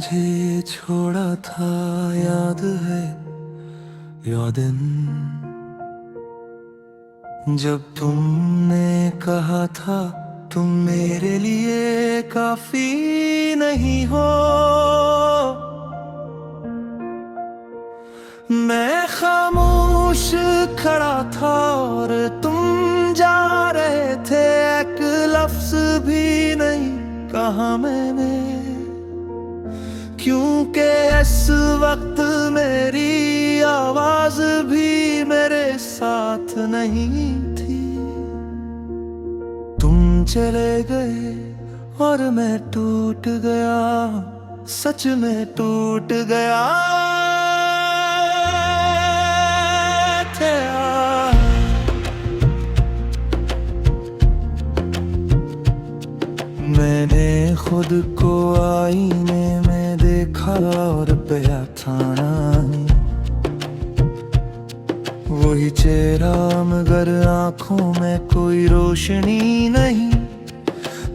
मुझे छोड़ा था, याद है या दिन जब तुमने कहा था तुम मेरे लिए काफी नहीं हो। मैं खामोश खड़ा था और तुम जा रहे थे, एक लफ्ज भी नहीं कहा मैंने, क्योंकि इस वक्त मेरी आवाज भी मेरे साथ नहीं थी। तुम चले गए और मैं टूट गया, सच में टूट गया। मैंने खुद को आईने में देखा और पिया था नहीं वही चेहरा, मगर आंखों में कोई रोशनी नहीं।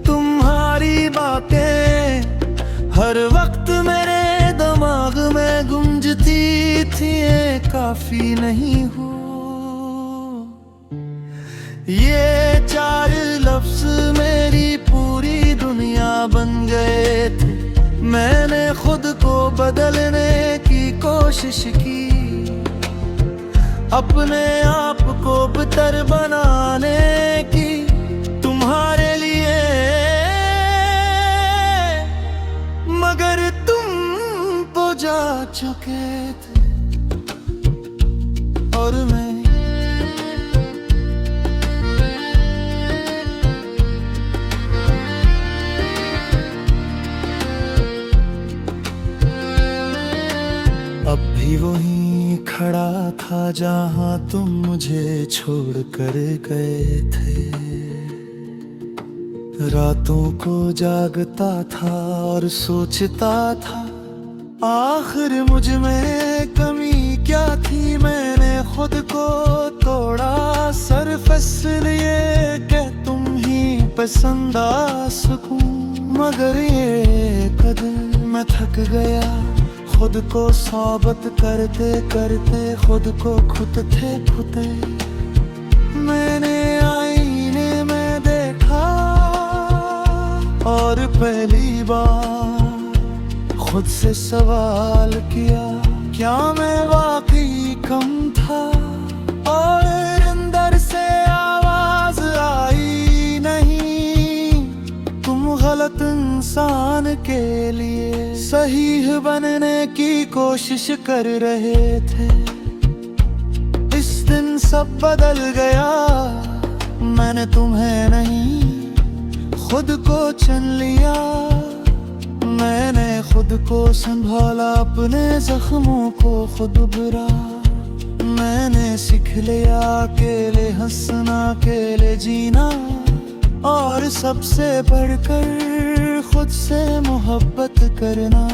तुम्हारी बातें हर वक्त मेरे दिमाग में गूंजती थी, ये काफी नहीं हो। ये चार लफ्ज मेरी पूरी दुनिया बन गए थे। मैंने खुद को बदलने की कोशिश की, अपने आप को बेहतर बनाने की, तुम्हारे लिए, मगर तुम तो जा चुके थे और मैं अब भी वहीं खड़ा था जहां तुम मुझे छोड़ कर गए थे। रातों को जागता था और सोचता था, आखिर मुझ में कमी क्या थी। मैंने खुद को तोड़ा सिर्फ इसलिए कि तुम ही पसंद आ सकूं, मगर ये कदर मैं थक गया। खुद को साबित करते करते खुद को खुदते मैंने आईने में देखा और पहली बार खुद से सवाल किया, क्या मैं वाकई कम था। और अंदर से आवाज आई, नहीं तुम गलत इंसान के लिए सही बनने की कोशिश कर रहे थे। इस दिन सब बदल गया, मैंने तुम्हें नहीं खुद को चुन लिया। मैंने खुद को संभाला, अपने जख्मों को खुद भरा। मैंने सीख लिया अकेले हंसना, अकेले जीना, और सबसे बढ़कर खुद से मोहब्बत करना।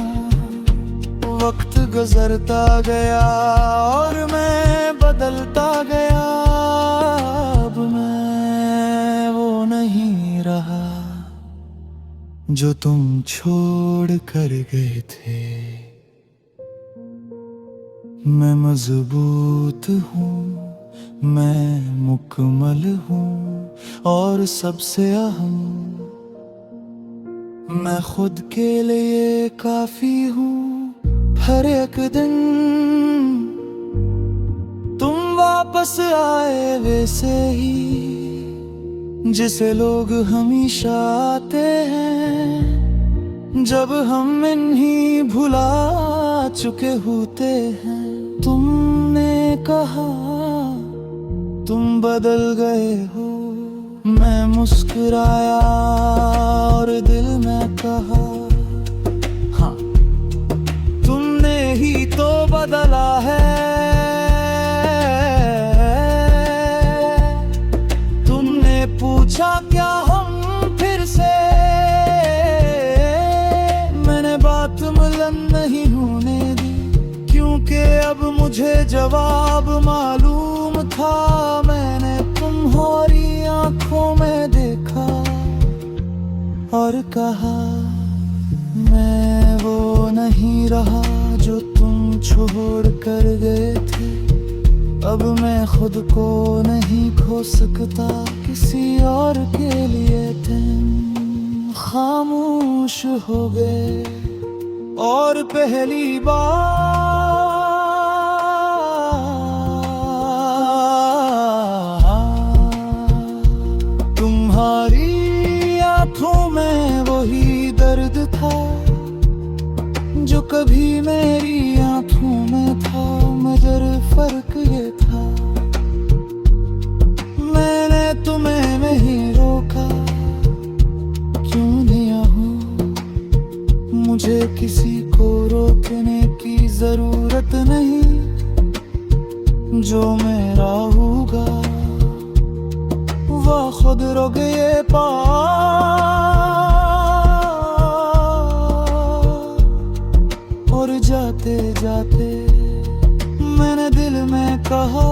वक्त गुजरता गया और मैं बदलता गया। अब मैं वो नहीं रहा जो तुम छोड़ कर गए थे। मैं मजबूत हूँ, मैं मुकम्मल हूँ, और सबसे अहम मैं खुद के लिए काफी हूँ। हर एक दिन तुम वापस आए वैसे ही जिसे लोग हमेशा आते हैं, जब हम इन्हीं भुला चुके होते हैं। तुमने कहा तुम बदल गए हो, मैं मुस्कुराया और दिल में कहा, हाँ तुमने ही तो बदला है। तुमने पूछा क्या हम फिर से, मैंने बात मिलन नहीं होने दी, क्योंकि अब मुझे जवाब मालूम था। मैंने तुम्हारी आंखों में देखा और कहा, मैं हो नहीं रहा जो तुम छोड़ कर गए थे। अब मैं खुद को नहीं खो सकता किसी और के लिए। तुम खामोश हो गए और पहली बार तुम्हारी आंखों में वही दर्द था जो कभी मेरी आंखों में था, मगर फर्क ये था मैंने तुम्हें नहीं रोका। क्यों दिया हूँ मुझे किसी को रोकने की जरूरत नहीं, जो मेरा होगा वह खुद रोक ये पा। और जाते जाते मैंने दिल में कहा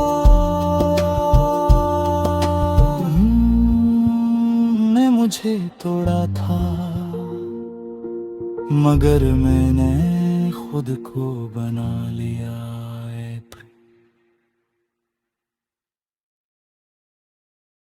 ने मुझे तोड़ा था, मगर मैंने खुद को बना लिया।